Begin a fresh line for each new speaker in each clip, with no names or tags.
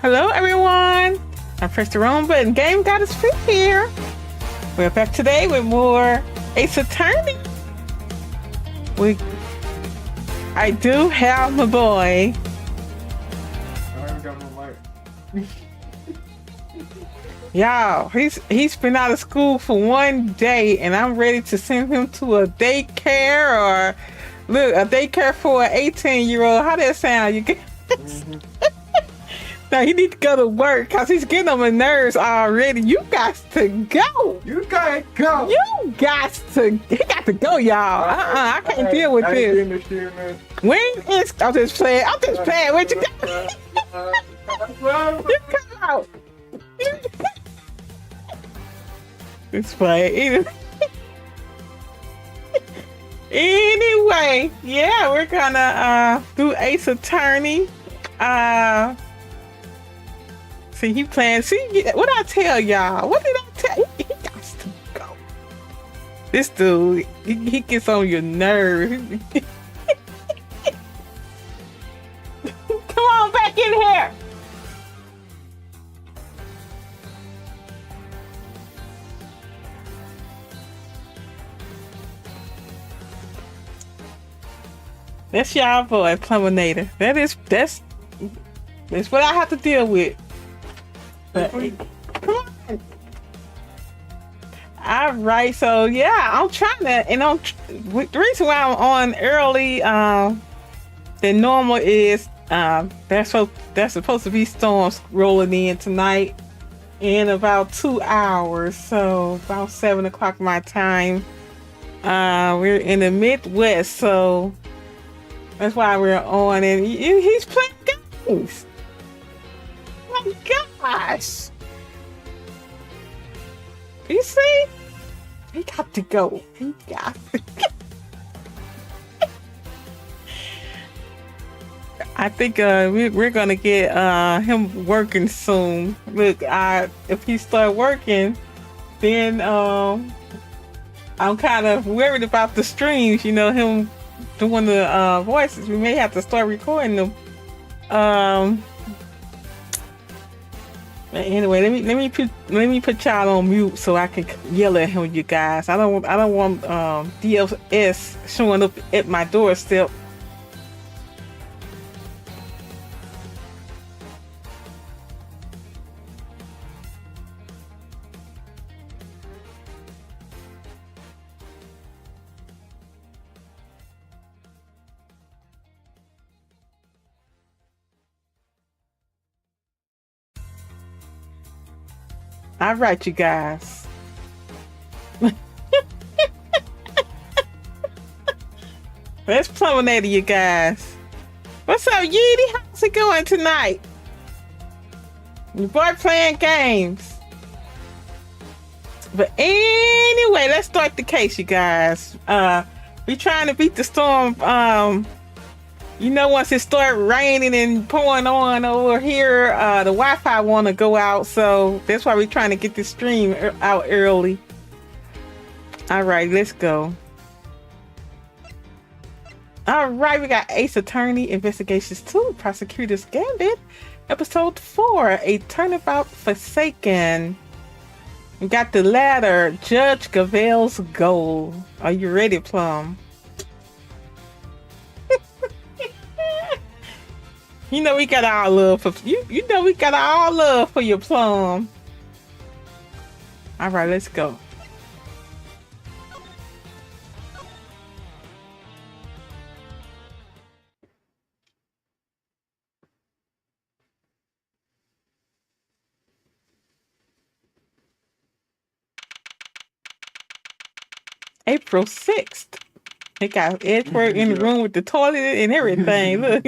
Hello, everyone. I pressed the wrong button. GameGoddessFee here. We're back today with more Ace Attorney. I do have my boy.
I haven't got my mic.
Y'all, he's been out of school for 1 day, and I'm ready to send him to a daycare or look a daycare for an 18-year-old. How that sound? You guys? Now he need to go to work because he's getting on my nerves already. You got to go.
You gotta go.
You got to. He got to go, y'all. I can't deal with this. When is? I'm just playing. What you got? You come out. It's fine. Anyway, yeah, we're gonna do Ace Attorney. See, he playing. See, what I tell y'all? What did I tell you? He got to go. This dude, he gets on your nerves. Come on back in here. That's y'all boy, Pluminator. That's what I have to deal with. But come on. All right, so yeah, I'm trying to, and the reason why I'm on early than normal is there's supposed to be storms rolling in tonight in about 2 hours, so about 7 o'clock my time. We're in the Midwest, so that's why we're on, and he's playing games. Oh my gosh! You see? He got to go. He got to go. I think we're gonna get him working soon. Look, if he start working, then I'm kind of worried about the streams. You know, him doing the voices. We may have to start recording them. Anyway, let me put y'all on mute so I can yell at him, you guys. I don't want DLS showing up at my doorstep. All right, you guys. Let's Pluminator, you guys. What's up, Yeety? How's it going tonight? Your boy playing games. But anyway, let's start the case, you guys. We trying to beat the storm. You know, once it start raining and pouring on over here, the Wi-Fi want to go out, so that's why we're trying to get this stream out early. All right, let's go. All right, we got Ace Attorney Investigations 2, Prosecutor's Gambit, Episode 4, A Turnabout Forsaken. We got the ladder, Judge Gavelle's Goal. Are you ready, Plum? You know we got our love for you. You know we got our love for your Plum. All right, let's go. April 6th. They got Edward in the room with the toilet and everything. Look.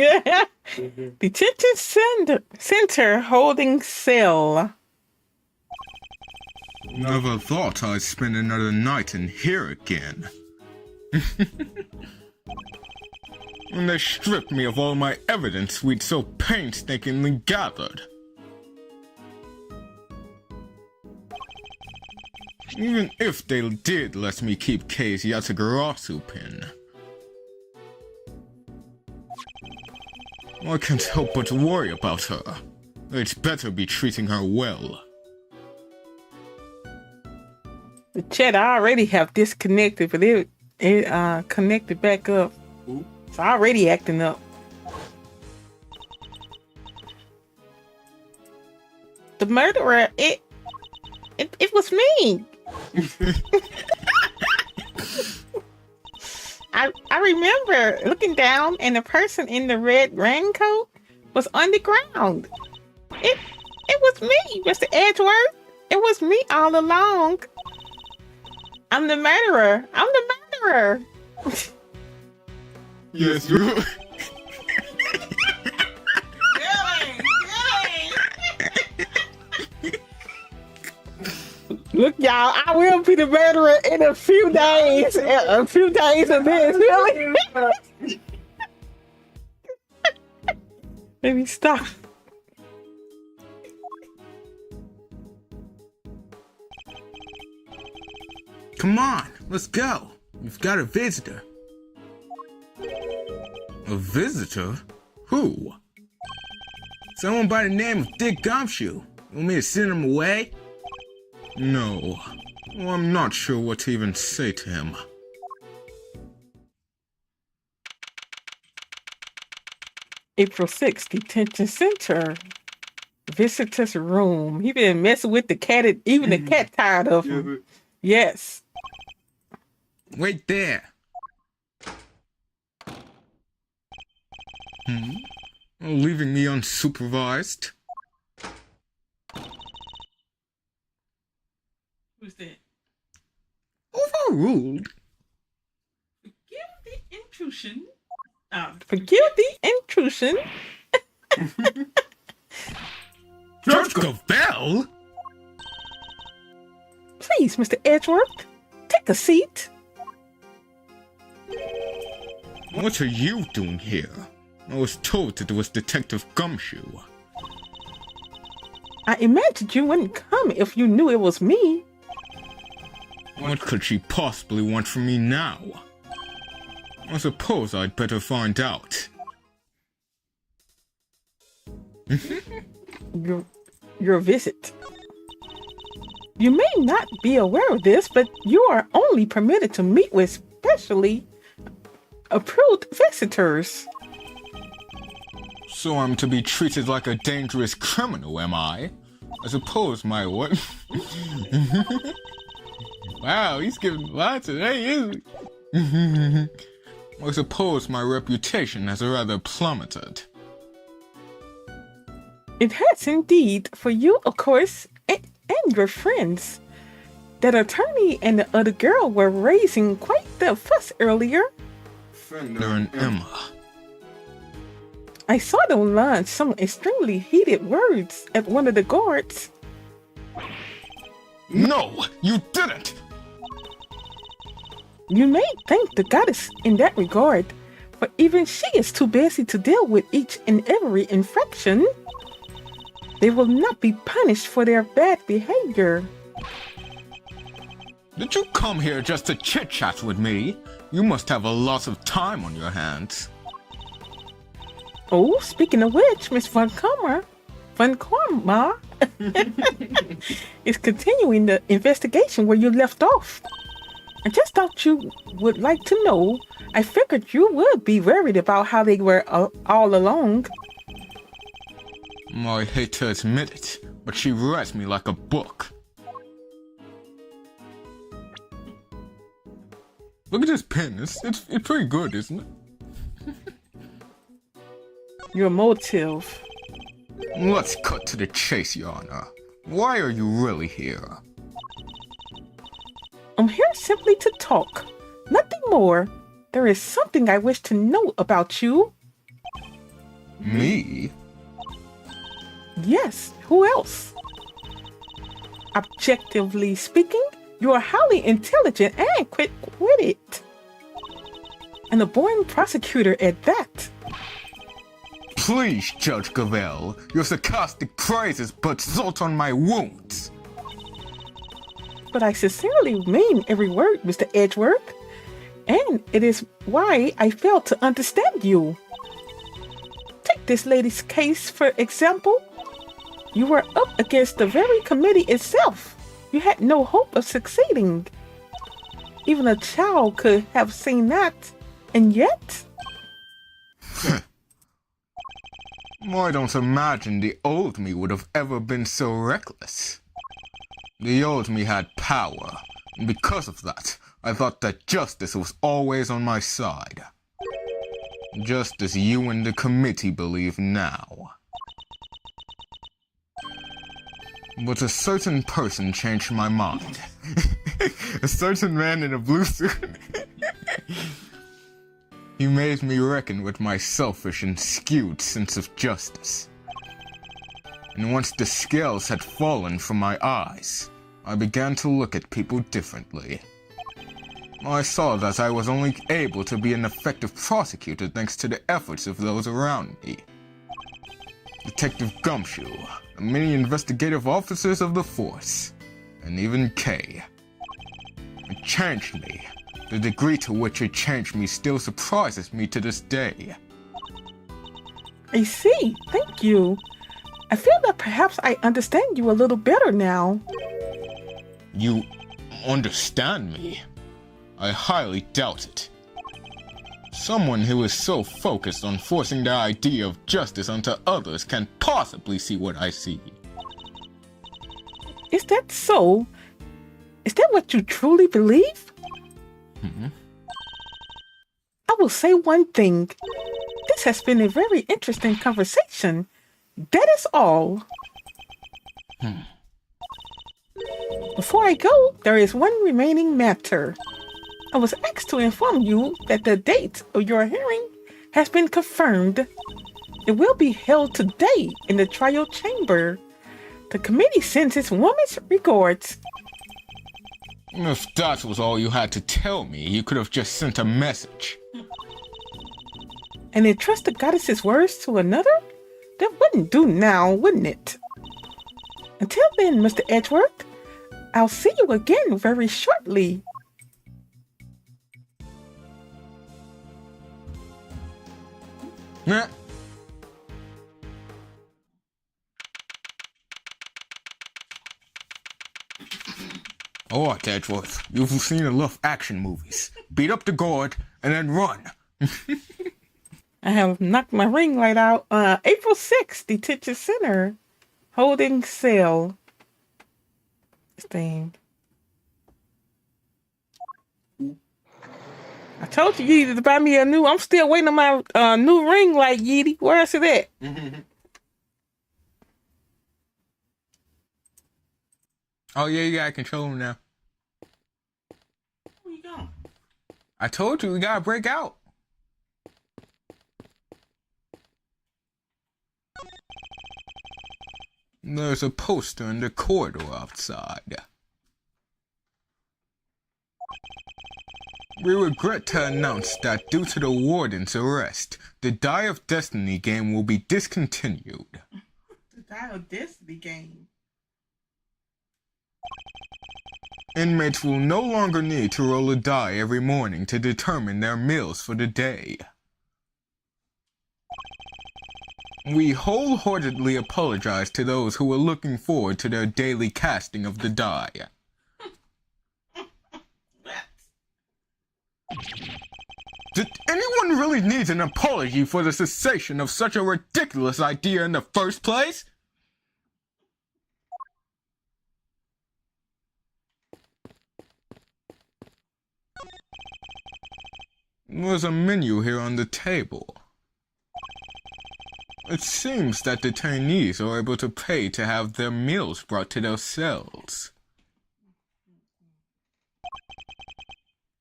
Detention center holding cell.
Never thought I'd spend another night in here again. When they stripped me of all my evidence we'd so painstakingly gathered. Even if they did let me keep Kei's Yatagarasu pin. I can't help but worry about her. It's better be treating her well.
The chat I already have disconnected, but it connected back up.
Ooh.
It's already acting up. The murderer, it was me. I remember looking down and the person in the red raincoat was on the ground. It was me, Mr. Edgeworth. It was me all along. I'm the murderer. I'm the murderer.
Yes, you.
Look, y'all, I will be the murderer in a few days. A few days of this, really? Maybe stop.
Come on, let's go. We've got a visitor. A visitor? Who? Someone by the name of Dick Gumshoe. You want me to send him away? No. Well, I'm not sure what to even say to him.
April 6th, detention center. Visitor's room. He been messing with the cat. Even the cat tired of him. Yes.
Wait there. Leaving me unsupervised?
Who's that?
Overruled.
Forgive the intrusion. Forgive the intrusion.
Judge Gavelle?
Please, Mr. Edgeworth, take a seat.
What are you doing here? I was told that it was Detective Gumshoe.
I imagined you wouldn't come if you knew it was me.
What could she possibly want from me now? I suppose I'd better find out.
Your visit. You may not be aware of this, but you are only permitted to meet with specially approved visitors.
So I'm to be treated like a dangerous criminal, am I? I suppose my what? Wow, he's giving lots of isn't he? I suppose my reputation has rather plummeted.
It has indeed, for you, of course, and your friends. That attorney and the other girl were raising quite the fuss earlier.
Fender and Emma.
I saw them launch some extremely heated words at one of the guards.
No, you didn't!
You may thank the goddess in that regard, but even she is too busy to deal with each and every infraction. They will not be punished for their bad behavior.
Did you come here just to chit-chat with me? You must have a lot of time on your hands.
Oh, speaking of which, Miss Von Karma is continuing the investigation where you left off. I just thought you would like to know. I figured you would be worried about how they were all along.
I hate to admit it, but she reads me like a book. Look at this pen. It's pretty good, isn't it?
Your motive.
Let's cut to the chase, Your Honor. Why are you really here?
I'm here simply to talk. Nothing more. There is something I wish to know about you.
Me?
Yes, who else? Objectively speaking, you are highly intelligent and quick-witted. And a born prosecutor at that.
Please, Judge Gavelle, your sarcastic praises but salt on my wounds.
But I sincerely mean every word, Mr. Edgeworth. And it is why I fail to understand you. Take this lady's case, for example. You were up against the very committee itself. You had no hope of succeeding. Even a child could have seen that. And yet...
I don't imagine the old me would have ever been so reckless. The old me had power, and because of that, I thought that justice was always on my side. Just as you and the committee believe now. But a certain person changed my mind. A certain man in a blue suit. He made me reckon with my selfish and skewed sense of justice. And once the scales had fallen from my eyes, I began to look at people differently. I saw that I was only able to be an effective prosecutor thanks to the efforts of those around me. Detective Gumshoe, the many investigative officers of the force, and even Kay. It changed me. The degree to which it changed me still surprises me to this day.
I see. Thank you. I feel that perhaps I understand you a little better now.
You understand me? I highly doubt it. Someone who is so focused on forcing the idea of justice onto others can't possibly see what I see.
Is that so? Is that what you truly believe? I will say one thing. This has been a very interesting conversation. That is all. Before I go, there is one remaining matter. I was asked to inform you that the date of your hearing has been confirmed. It will be held today in the trial chamber. The committee sends its warmest regards.
If that was all you had to tell me, you could have just sent a message.
And entrust the goddess's words to another? That wouldn't do now, wouldn't it? Until then, Mr. Edgeworth, I'll see you again very shortly.
Nah. Alright, Edgeworth, you've seen enough action movies. Beat up the guard and then run.
I have knocked my ring light out. April 6th, Detention Center. Holding cell. Thing. I told you needed to buy me a new. I'm still waiting on my new ring light, Yeety. Where is it at?
Oh yeah, you gotta control him now.
Where you going?
I told you we gotta break out. There's a poster in the corridor outside. We regret to announce that due to the warden's arrest, the Die of Destiny game will be discontinued.
The Die of Destiny game?
Inmates will no longer need to roll a die every morning to determine their meals for the day. We wholeheartedly apologize to those who are looking forward to their daily casting of the die. Did anyone really need an apology for the cessation of such a ridiculous idea in the first place? There's a menu here on the table. It seems that detainees are able to pay to have their meals brought to their cells.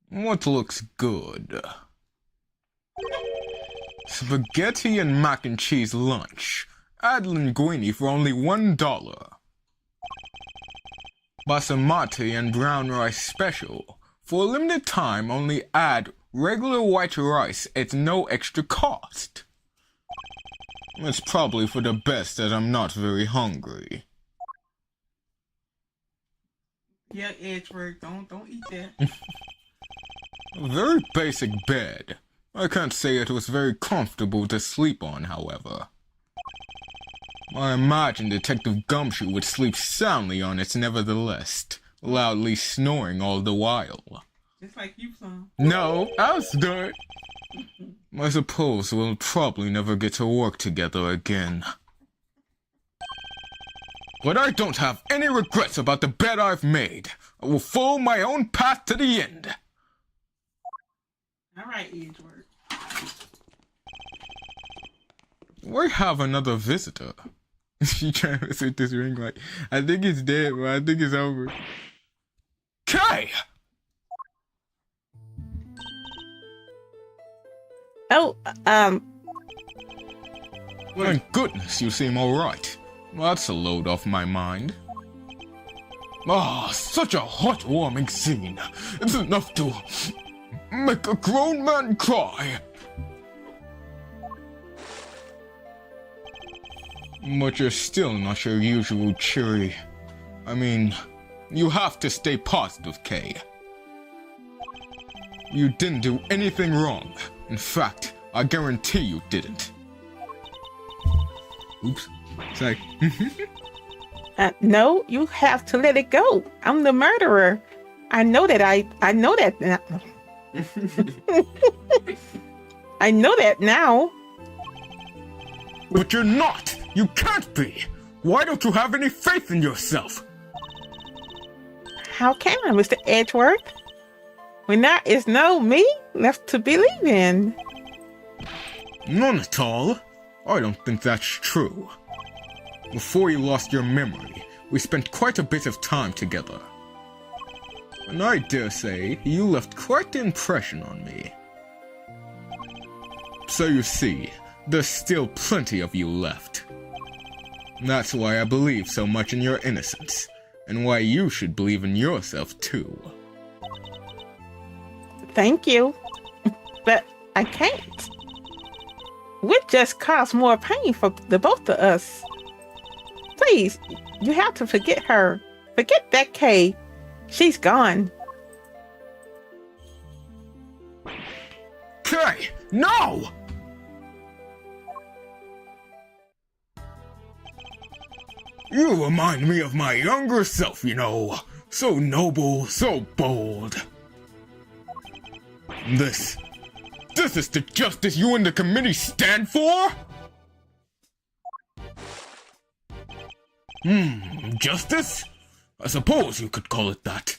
What looks good? Spaghetti and mac and cheese lunch. Add linguine for only $1. Basmati and brown rice special. For a limited time, only add regular white rice at no extra cost. It's probably for the best that I'm not very hungry.
Yeah, Edgeworth, don't eat that.
A very basic bed. I can't say it was very comfortable to sleep on, however. I imagine Detective Gumshoe would sleep soundly on it nevertheless, loudly snoring all the while.
Just like you, son.
No, I'll start. I suppose we'll probably never get to work together again. But I don't have any regrets about the bet I've made. I will follow my own path to the end.
All right, Edgeworth.
We have another visitor. She trying to sit this ring like, I think it's dead, but I think it's over. Kay!
Oh,
My goodness, you seem alright. That's a load off my mind. Ah, such a heartwarming scene. It's enough to make a grown man cry. But you're still not your usual cheery. I mean, you have to stay positive, Kay. You didn't do anything wrong. In fact, I guarantee you didn't. Oops. Sorry.
no, you have to let it go. I'm the murderer. I know that I know that now. I know that now.
But you're not! You can't be! Why don't you have any faith in yourself?
How can I, Mr. Edgeworth? When there is no me left to believe in.
None at all. I don't think that's true. Before you lost your memory, we spent quite a bit of time together. And I dare say, you left quite the impression on me. So you see, there's still plenty of you left. That's why I believe so much in your innocence, and why you should believe in yourself too.
Thank you, but I can't. Would just cause more pain for the both of us. Please, you have to forget her. Forget that Kay. She's gone.
Kay, no! You remind me of my younger self, you know. So noble, so bold. This is the justice you and the committee stand for? Justice? I suppose you could call it that.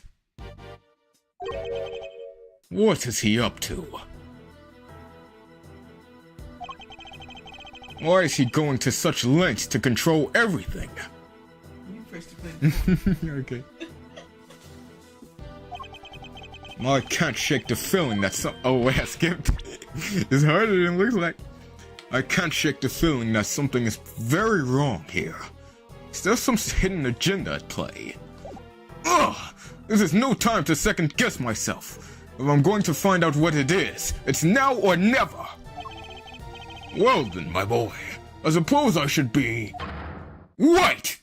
What is he up to? Why is he going to such lengths to control everything? Okay. I can't shake the feeling that oh, I skipped. It's harder than it looks like. I can't shake the feeling that something is very wrong here. There's some hidden agenda at play. Ugh! This is no time to second guess myself. If I'm going to find out what it is, it's now or never. Well then, my boy, I suppose I should be... Wait!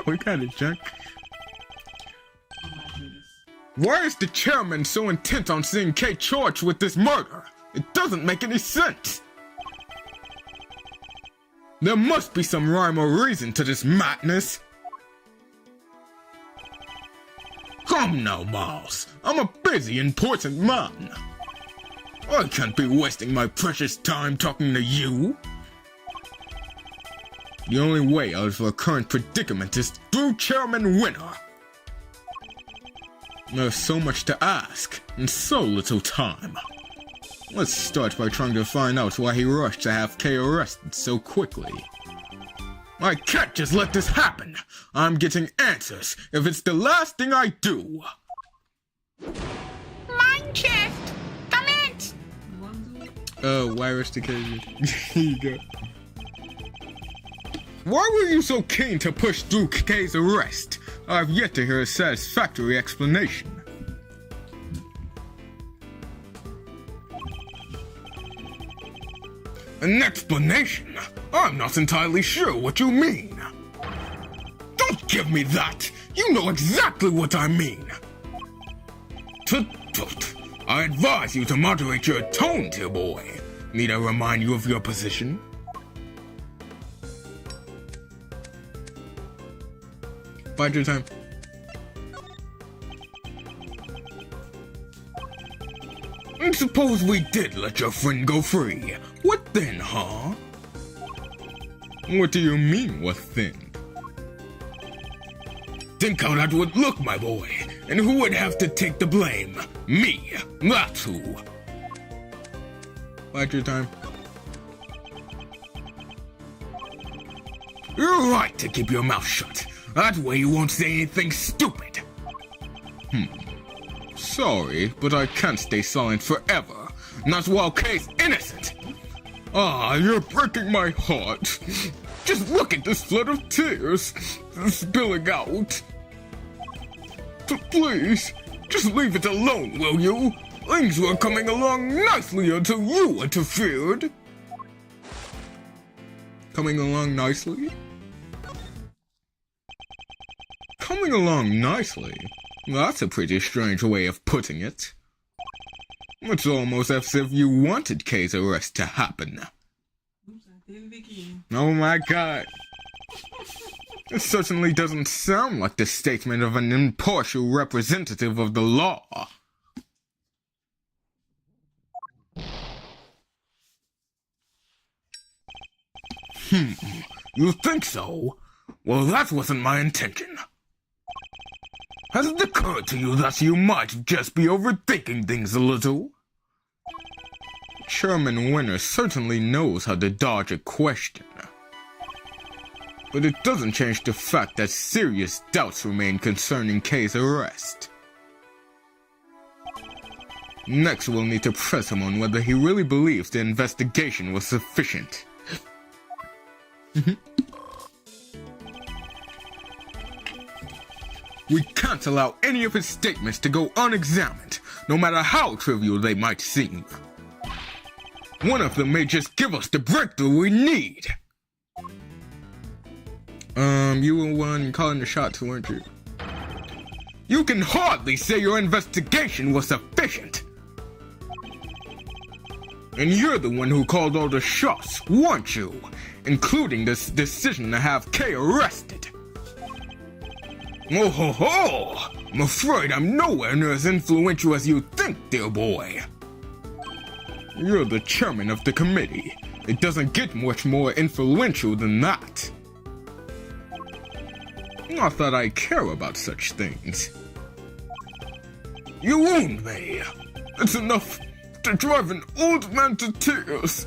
What kind of junk? Why is the chairman so intent on seeing Kay charged with this murder? It doesn't make any sense. There must be some rhyme or reason to this madness. Come now, Miles. I'm a busy, important man. I can't be wasting my precious time talking to you. The only way out of our current predicament is through Chairman Winner. There's so much to ask, and so little time. Let's start by trying to find out why he rushed to have Kay arrested so quickly. I can't just let this happen! I'm getting answers if it's the last thing I do!
Mine chest! Comment!
Why rush to Kay? Here you go. Why were you so keen to push through Kay's arrest? I've yet to hear a satisfactory explanation. An explanation? I'm not entirely sure what you mean. Don't give me that! You know exactly what I mean! Tut-tut. I advise you to moderate your tone, dear boy. Need I remind you of your position? Bide your time. And suppose we did let your friend go free. What then, huh? What do you mean, what then? Think how that would look, my boy. And who would have to take the blame? Me. That's who. Bide your time. You're right to keep your mouth shut. That way you won't say anything stupid. Sorry, but I can't stay silent forever. Not while Kay's innocent. Ah, you're breaking my heart. Just look at this flood of tears spilling out. Please, just leave it alone, will you? Things were coming along nicely until you interfered. Coming along nicely? Coming along nicely? That's a pretty strange way of putting it. It's almost as if you wanted Kay's arrest to happen.
Oops, I did it again.
Oh my god. It certainly doesn't sound like the statement of an impartial representative of the law. You think so? Well, that wasn't my intention. Has it occurred to you that you might just be overthinking things a little? Chairman Winner certainly knows how to dodge a question. But it doesn't change the fact that serious doubts remain concerning Kay's arrest. Next, we'll need to press him on whether he really believes the investigation was sufficient. We can't allow any of his statements to go unexamined, no matter how trivial they might seem. One of them may just give us the breakthrough we need. You were one calling the shots, weren't you? You can hardly say your investigation was sufficient. And you're the one who called all the shots, weren't you? Including this decision to have Kay arrested. Oh ho ho! I'm afraid I'm nowhere near as influential as you think, dear boy. You're the chairman of the committee. It doesn't get much more influential than that. Not that I care about such things. You wound me. It's enough to drive an old man to tears.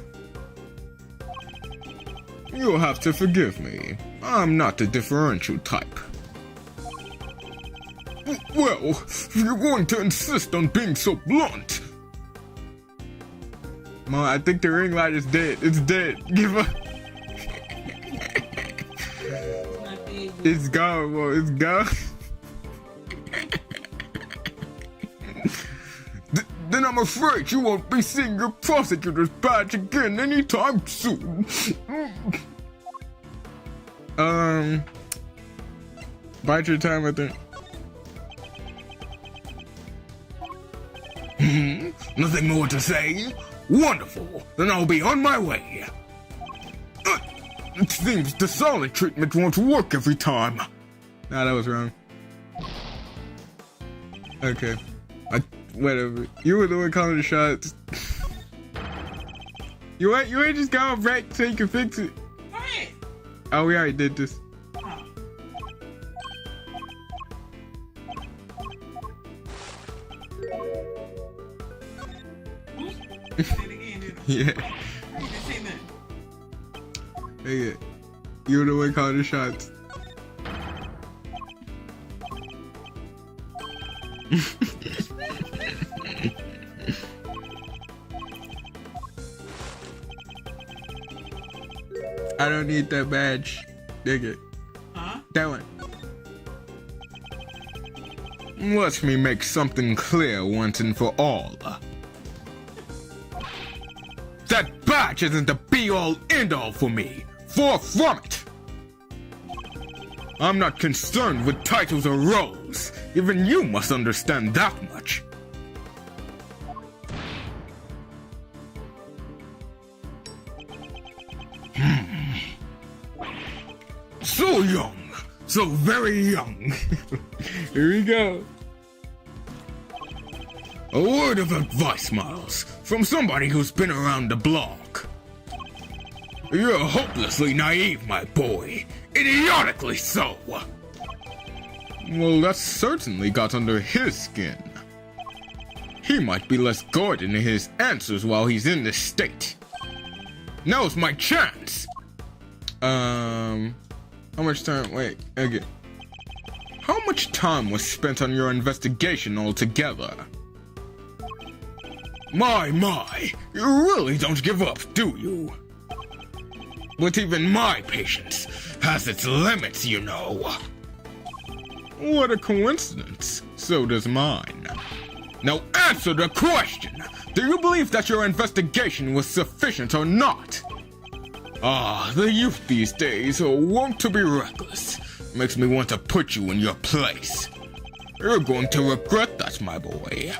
You'll have to forgive me. I'm not the differential type. Well, if you're going to insist on being so blunt. Mom, I think the ring light is dead. It's dead. Give up. It's gone, bro. It's gone. Then I'm afraid you won't be seeing your prosecutor's badge again anytime soon. Bide your time, I think. Nothing more to say? Wonderful. Then I'll be on my way. It seems the solid treatment won't work every time. Nah, that was wrong. Okay. Whatever. You were the one calling the shots. You ain't just going back so you can fix it.
What?
Oh, we already did this. Yeah. Hey, you're the one calling the shots. I don't need that badge. Dig it.
Huh?
That one. Let me make something clear once and for all. That badge isn't the be-all, end-all for me. Far from it. I'm not concerned with titles or roles. Even you must understand that much. So young, so very young. Here we go. A word of advice, Miles, from somebody who's been around the block. You're hopelessly naive, my boy. Idiotically so. Well, that certainly got under his skin. He might be less guarded in his answers while he's in this state. Now's my chance. How much time? Wait, again. How much time was spent on your investigation altogether? My, you really don't give up, do you? But even my patience has its limits, you know. What a coincidence. So does mine. Now answer the question. Do you believe that your investigation was sufficient or not? Ah, the youth these days are wont to be reckless. Makes me want to put you in your place. You're going to regret that, my boy.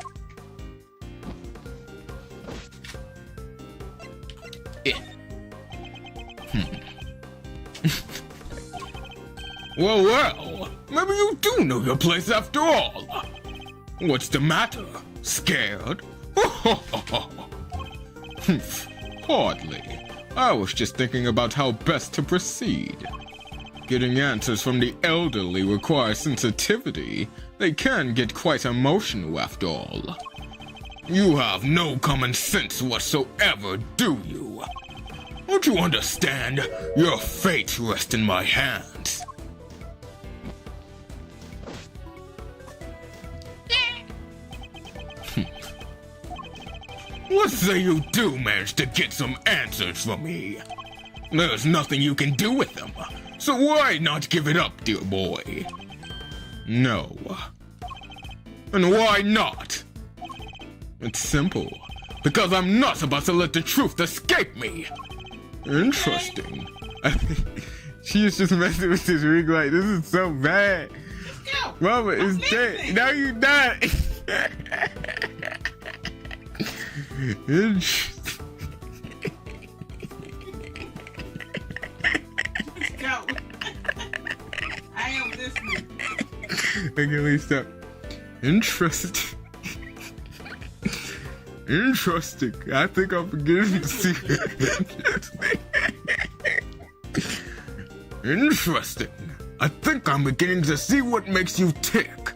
Well, maybe you do know your place after all. What's the matter? Scared? Hardly. I was just thinking about how best to proceed. Getting answers from the elderly requires sensitivity. They can get quite emotional after all. You have no common sense whatsoever, do you? Don't you understand? Your fate rests in my hands. Let's say you do manage to get some answers from me. There's nothing you can do with them, so why not give it up, dear boy? No. And why not? It's simple. Because I'm not about to let the truth escape me. Interesting. She is just messing with this ring light. This is so bad. Mama is dead. No, you're not.
Let's go. I am listening.
Okay, please stop. Interesting. Interesting. I think I'm beginning to see. Interesting. I think I'm beginning to see what makes you tick.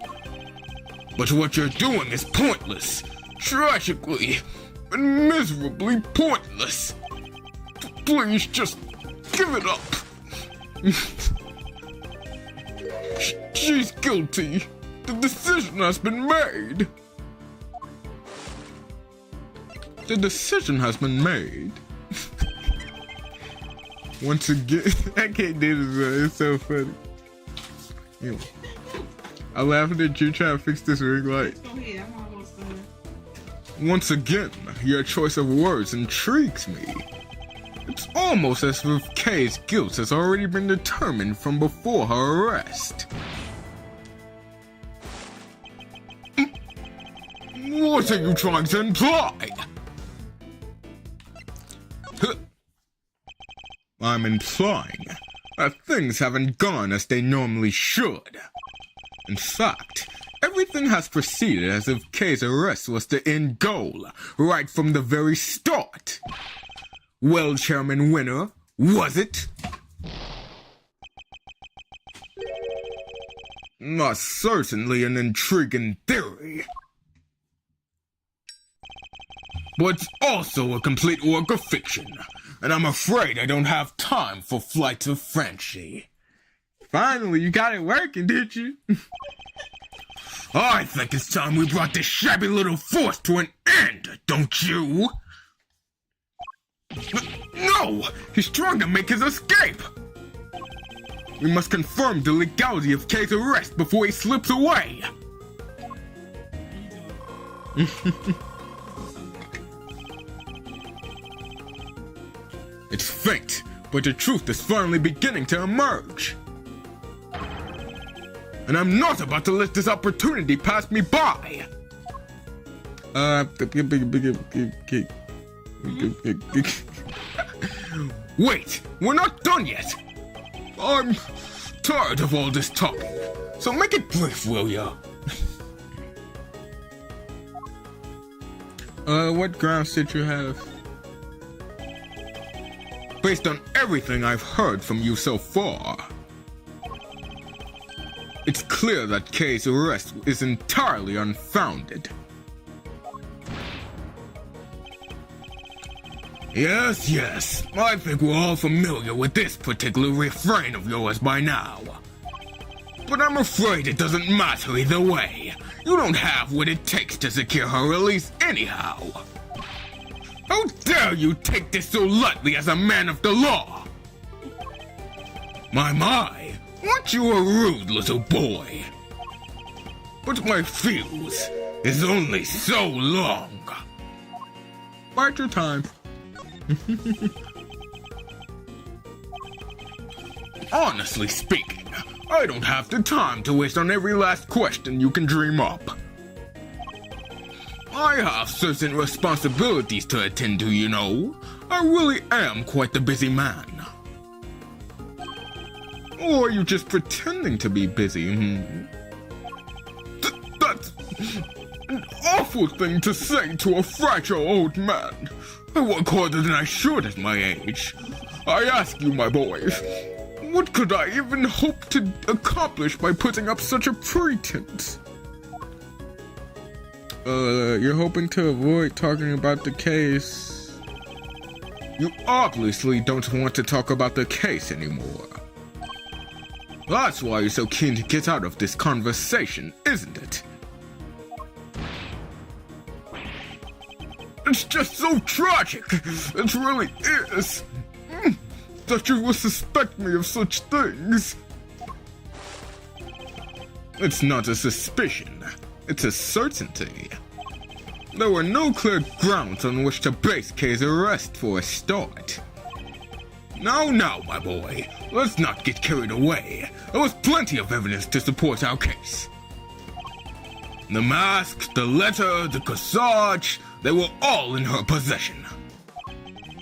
But what you're doing is pointless. Tragically and miserably pointless. Please just give it up. She's guilty. The decision has been made. The decision has been made. Once again, I can't do this, bro. It's so funny. Yeah. I'm laughing at you trying to fix this ring light.
Go ahead, I'm almost done.
Once again, your choice of words intrigues me. It's almost as if Kay's guilt has already been determined from before her arrest. What are you trying to imply? I'm implying that things haven't gone as they normally should. In fact, everything has proceeded as if Kay's arrest was the end goal, right from the very start. Well, Chairman Winner, was it? Not certainly an intriguing theory. But it's also a complete work of fiction, and I'm afraid I don't have time for flights of fancy. Finally, you got it working, did you? I think it's time we brought this shabby little force to an end, don't you? No! He's trying to make his escape! We must confirm the legality of Kay's arrest before he slips away! It's fate, but the truth is finally beginning to emerge. And I'm not about to let this opportunity pass me by. Wait, we're not done yet. I'm tired of all this talking, so make it brief, will ya? What grounds did you have? Based on everything I've heard from you so far, it's clear that Kay's arrest is entirely unfounded. Yes, I think we're all familiar with this particular refrain of yours by now. But I'm afraid it doesn't matter either way. You don't have what it takes to secure her release anyhow. How dare you take this so lightly as a man of the law? My, aren't you a rude little boy? But my fuse is only so long. Bide your time. Honestly speaking, I don't have the time to waste on every last question you can dream up. I have certain responsibilities to attend to, you know. I really am quite the busy man. Or are you just pretending to be busy? That's an awful thing to say to a fragile old man. I work harder than I should at my age. I ask you, my boy, what could I even hope to accomplish by putting up such a pretense? You're hoping to avoid talking about the case. You obviously don't want to talk about the case anymore. That's why you're so keen to get out of this conversation, isn't it? It's just so tragic. It really is. That you would suspect me of such things. It's not a suspicion. It's a certainty. There were no clear grounds on which to base Kay's arrest for a start. Now, my boy. Let's not get carried away. There was plenty of evidence to support our case. The mask, the letter, the corsage, they were all in her possession.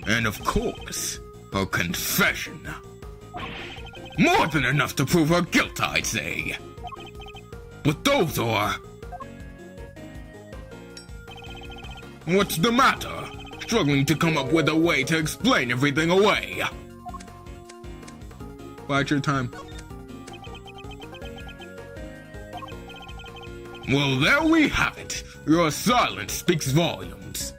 And of course, her confession. More than enough to prove her guilt, I'd say. But those are... What's the matter? Struggling to come up with a way to explain everything away. Bide your time. Well, there we have it. Your silence speaks volumes.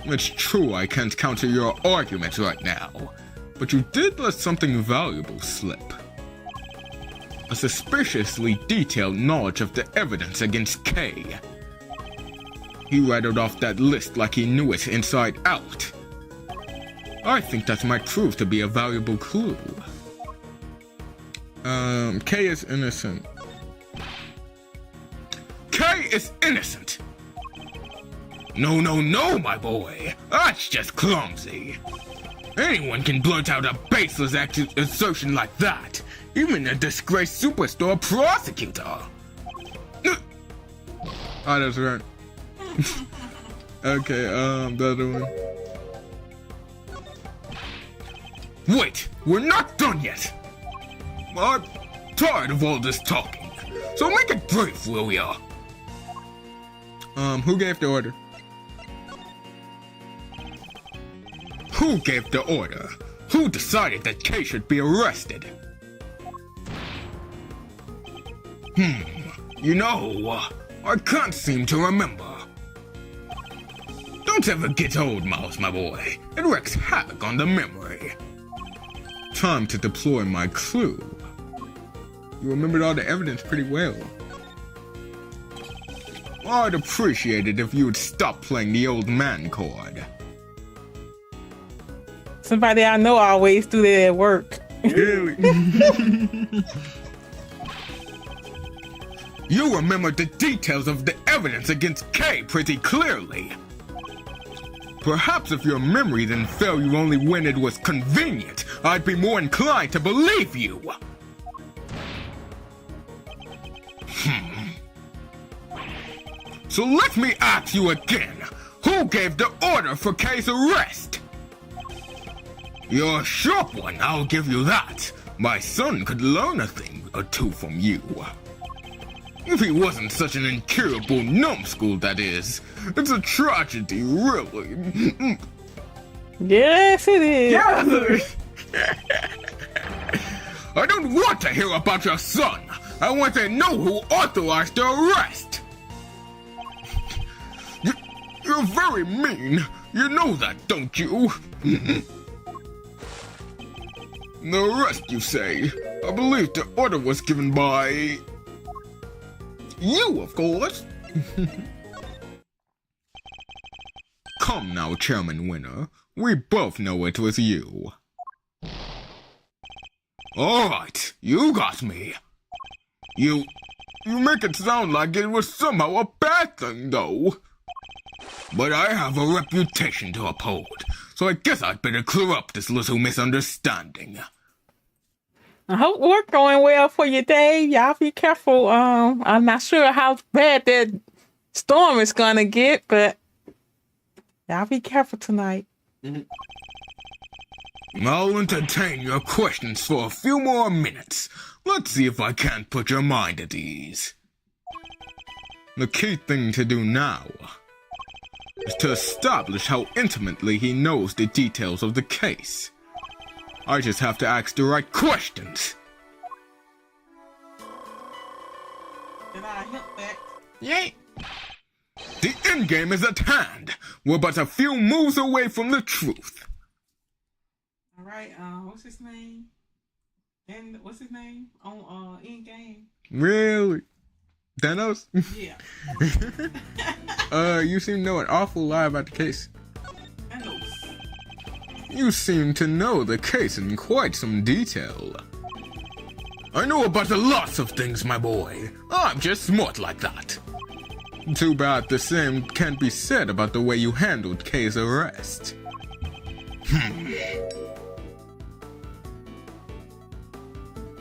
It's true I can't counter your argument right now, but you did let something valuable slip. A suspiciously detailed knowledge of the evidence against Kay. He rattled off that list like he knew it inside out. I think that might prove to be a valuable clue. Kay is innocent. Kay is innocent! No, my boy. That's just clumsy. Anyone can blurt out a baseless assertion like that. Even a disgraced superstore prosecutor. Oh, that's right. Okay, the other one. Wait, we're not done yet. I'm tired of all this talking, so make it brief, will ya? Who gave the order? Who gave the order? Who decided that Kay should be arrested? You know, I can't seem to remember. Don't ever get old, Mouse, my boy. It wreaks havoc on the memory. Time to deploy my clue. You remembered all the evidence pretty well. I'd appreciate it if you would stop playing the old man card.
Somebody I know always do that at work.
Really? You remember the details of the evidence against Kay pretty clearly. Perhaps if your memory didn't fail you only when it was convenient, I'd be more inclined to believe you. So let me ask you again, who gave the order for Kay's arrest? You're a sharp one, I'll give you that. my son could learn a thing or two from you. If he wasn't such an incurable numbskull, that is. It's a tragedy, really.
Yes, it is.
Yeah.
I don't want to hear about your son. I want to know who authorized the arrest. You're very mean. You know that, don't you? The arrest, you say? I believe the order was given by... you, of course. Come now, Chairman Winner. We both know it was you. Alright, you got me. You make it sound like it was somehow a bad thing, though. But I have a reputation to uphold, so I guess I'd better clear up this little misunderstanding.
I hope work going well for you, Dave. Y'all be careful. I'm not sure how bad that storm is gonna get, but y'all be careful tonight.
I'll entertain your questions for a few more minutes. Let's see if I can't put your mind at ease. The key thing to do now is to establish how intimately he knows the details of the case. I just have to ask the right questions.
Did I hit that?
Yay! The endgame is at hand. We're but a few moves away from the truth.
All right. What's his name? And what's his name on Endgame?
Really? Thanos?
Yeah.
You seem to know an awful lot about the case.
Thanos.
You seem to know the case in quite some detail. I know about a lot of things, my boy. I'm just smart like that. Too bad the same can't be said about the way you handled Kay's arrest.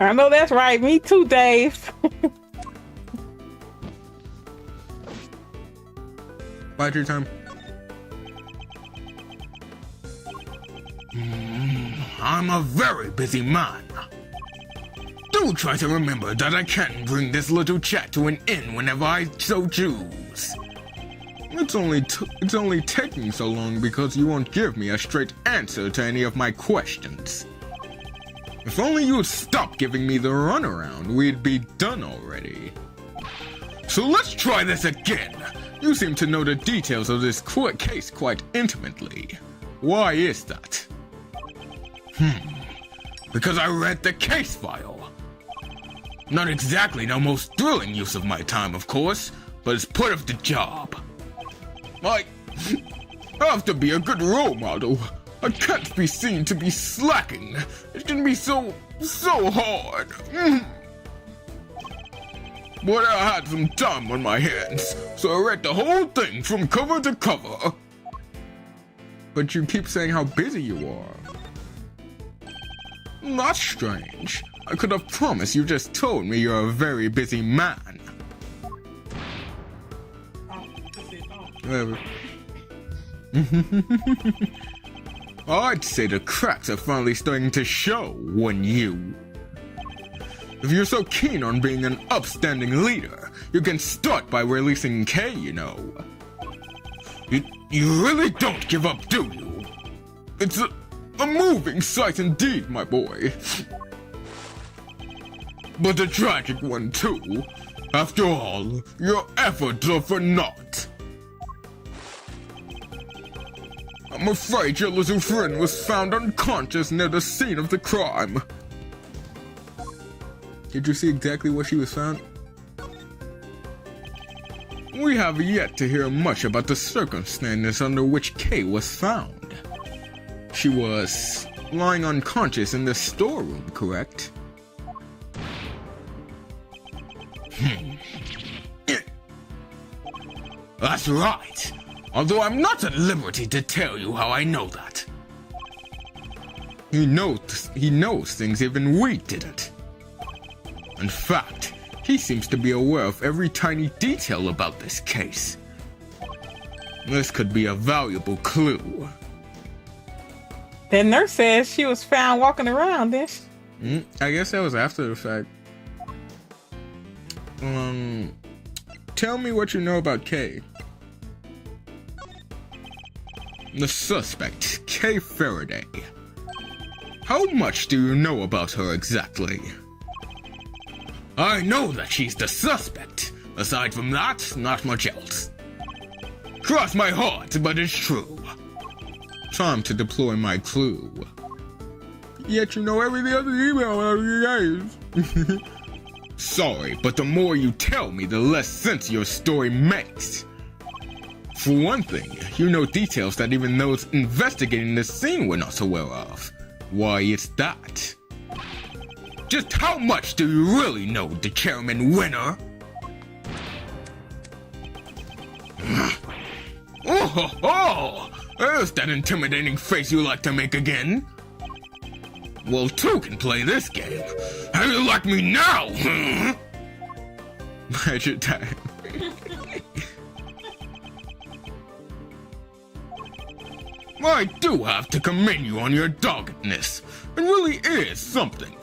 I know that's right. Me too, Dave.
Bide your time. I'm a very busy man. Do try to remember that I can bring this little chat to an end whenever I so choose. It's only taking so long because you won't give me a straight answer to any of my questions. If only you'd stop giving me the runaround, we'd be done already. So let's try this again. You seem to know the details of this case quite intimately. Why is that? Because I read the case file. Not exactly the most thrilling use of my time, of course, but it's part of the job. I have to be a good role model. I can't be seen to be slacking. It can be so hard. But I had some time on my hands, so I read the whole thing from cover to cover. But you keep saying how busy you are. That's strange. I could have promised you just told me you're a very busy man. Whatever. I'd say the cracks are finally starting to show, wouldn't you? If you're so keen on being an upstanding leader, you can start by releasing Kay, you know. You really don't give up, do you? It's a moving sight indeed, my boy. But a tragic one, too. After all, your efforts are for naught. I'm afraid your little friend was found unconscious near the scene of the crime. Did you see exactly where she was found? We have yet to hear much about the circumstances under which Kay was found. She was lying unconscious in the storeroom, correct? That's right. Although I'm not at liberty to tell you how I know that. He knows things even we didn't. In fact, he seems to be aware of every tiny detail about this case. This could be a valuable clue.
The nurse says she was found walking around this.
I guess that was after the fact. Tell me what you know about Kay. The suspect, Kay Faraday. How much do you know about her exactly? I know that she's the suspect. Aside from that, not much else. Cross my heart, but it's true. Time to deploy my clue. Yet you know every other email out of you guys. Sorry, but the more you tell me, the less sense your story makes. For one thing, you know details that even those investigating the scene were not aware of. Why, it's that. Just how much do you really know, the chairman winner? Oh ho ho! There's that intimidating face you like to make again. Well, two can play this game. How do you like me now? Magic time. I do have to commend you on your doggedness. It really is something.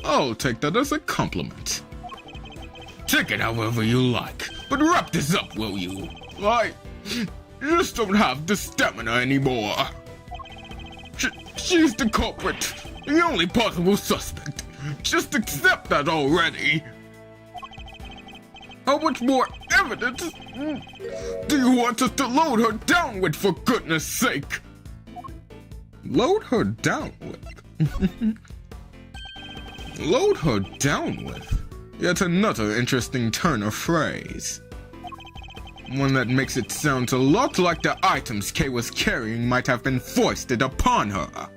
I'll take that as a compliment. Take it however you like, but wrap this up, will you? I just don't have the stamina anymore. She's the culprit, the only possible suspect. Just accept that already. How much more evidence do you want us to load her down with, for goodness sake? Load her down with? Load her down with? Yet another interesting turn of phrase. One that makes it sound a lot like the items Kay was carrying might have been foisted upon her.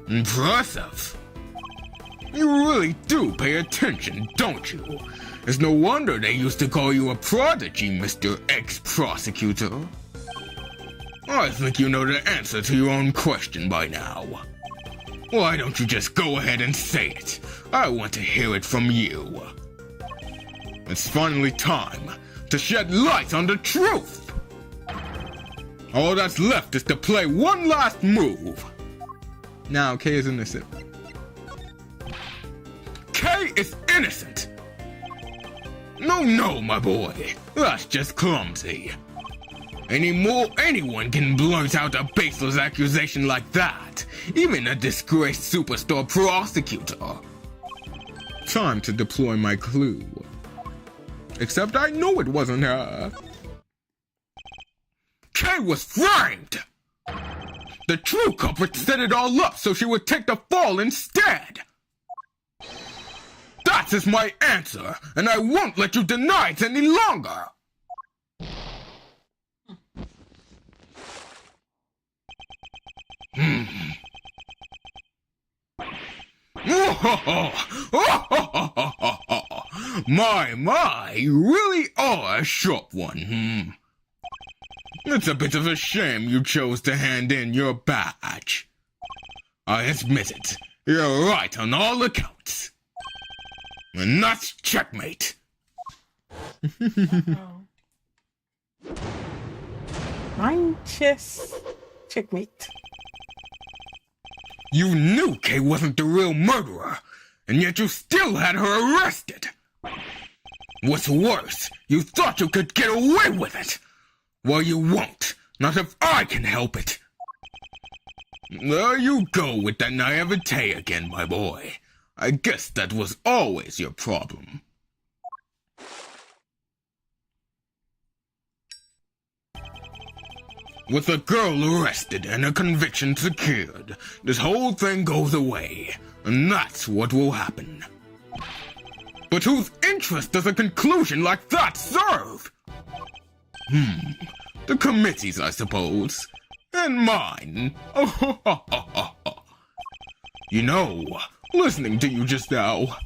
Impressive. You really do pay attention, don't you? It's no wonder they used to call you a prodigy, Mr. Ex-Prosecutor. I think you know the answer to your own question by now. Why don't you just go ahead and say it? I want to hear it from you. It's finally time to shed light on the truth. All that's left is to play one last move. Now, Kay is innocent. Kay is innocent! No, my boy. That's just clumsy. Anyone can blurt out a baseless accusation like that. Even a disgraced superstar prosecutor. Time to deploy my clue. Except I know it wasn't her. Kay was framed! The true culprit set it all up so she would take the fall instead. That is my answer, and I won't let you deny it any longer. My, you really are a sharp one, It's a bit of a shame you chose to hand in your badge. I admit it, you're right on all accounts. And that's checkmate.
I'm just checkmate.
You knew Kay wasn't the real murderer, and yet you still had her arrested. What's worse, you thought you could get away with it. Well, you won't. Not if I can help it. There you go with that naivete again, my boy. I guess that was always your problem. With a girl arrested and a conviction secured, this whole thing goes away, and that's what will happen. But whose interest does a conclusion like that serve? The committee's, I suppose. And mine. You know, listening to you just now,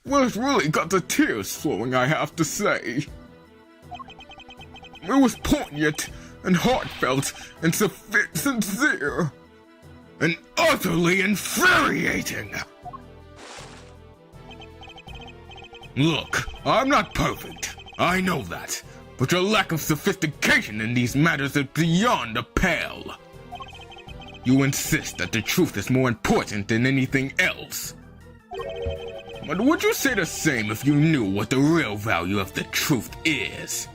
well, it really got the tears flowing, I have to say. It was poignant and heartfelt and sincere and utterly infuriating. Look, I'm not perfect. I know that. but your lack of sophistication in these matters is beyond the pale. You insist that the truth is more important than anything else. But would you say the same if you knew what the real value of the truth is?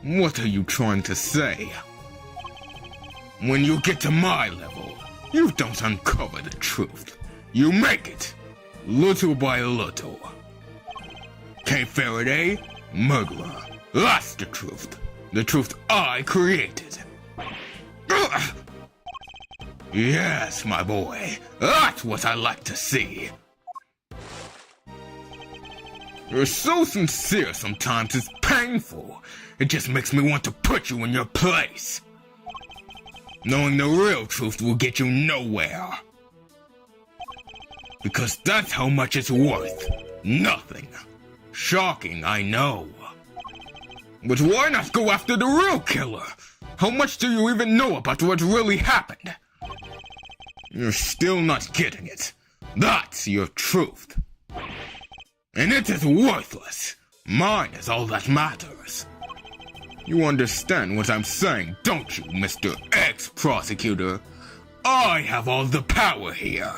What are you trying to say? When you get to my level, you don't uncover the truth. You make it, little by little. K. Faraday, murderer. That's the truth. The truth I created. Ugh. Yes, my boy. That's what I like to see. You're so sincere sometimes it's painful. It just makes me want to put you in your place. Knowing the real truth will get you nowhere. Because that's how much it's worth. Nothing. Shocking, I know. But why not go after the real killer? How much do you even know about what really happened? You're still not getting it. That's your truth. And it is worthless. Mine is all that matters. You understand what I'm saying, don't you, Mr. Ex-Prosecutor? I have all the power here.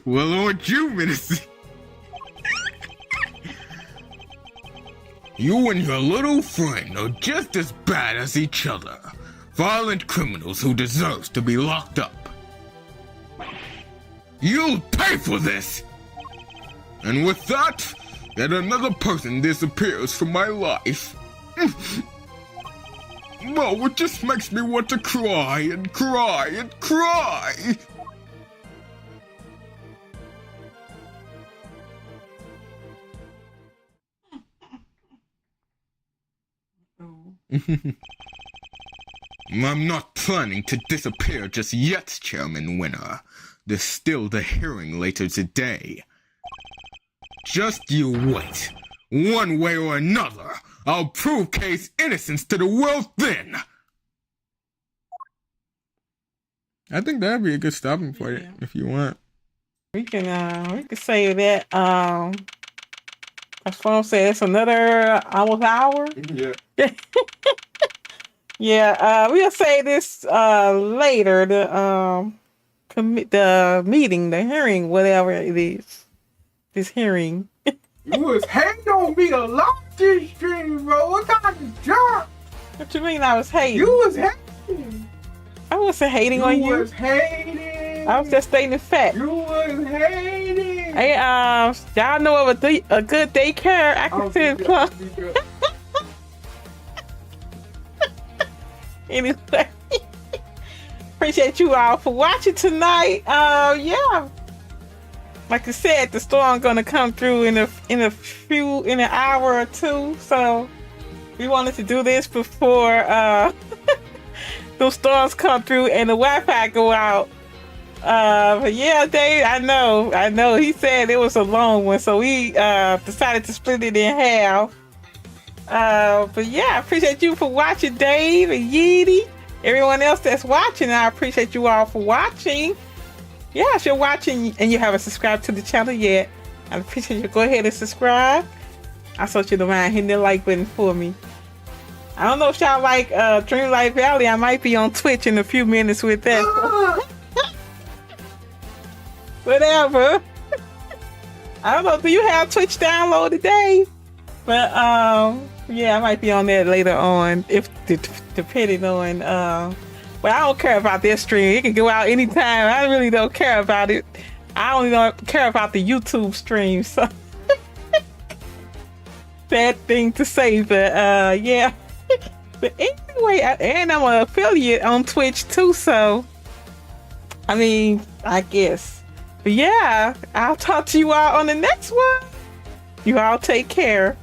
Well, aren't you, Minister? You and your little friend are just as bad as each other. Violent criminals who deserve to be locked up. You'll pay for this! And with that, yet another person disappears from my life. Oh, it just makes me want to cry and cry and cry! I'm not planning to disappear just yet, Chairman Winner. There's still the hearing later today. Just you wait. One way or another, I'll prove Kay's innocence to the world then. I think that'd be a good stopping point if you want.
We can say that. That's what I'm saying. It's another almost hour.
Yeah.
Yeah. We'll say this later. The meeting, the hearing, whatever it is. This hearing.
You was hating on me a lot this stream, bro. What kind of jerk?
What you mean I was hating?
You was hating.
I wasn't hating on you.
You was hating.
I was just stating the fact.
You was hating.
Hey, y'all know of a good daycare I can send from. Anyway, appreciate you all for watching tonight. Yeah, like I said, the storm gonna come through in an hour or two. So we wanted to do this before those storms come through and the Wi-Fi go out. But yeah, Dave, I know. He said it was a long one, so we decided to split it in half. But yeah, I appreciate you for watching, Dave and Yeety. Everyone else that's watching, I appreciate you all for watching. Yeah, if you're watching and you haven't subscribed to the channel yet, I appreciate you. Go ahead and subscribe. I thought you don't mind hitting the like button for me. I don't know if y'all like Dreamlight Valley. I might be on Twitch in a few minutes with that. Whatever. I don't know. Do you have Twitch downloaded, Dave? But yeah, I might be on there later on, if depending on. But I don't care about this stream. It can go out anytime. I really don't care about it. I only don't care about the YouTube stream. So bad thing to say, but yeah. But anyway, and I'm an affiliate on Twitch too. So I mean, I guess. But yeah, I'll talk to you all on the next one. You all take care.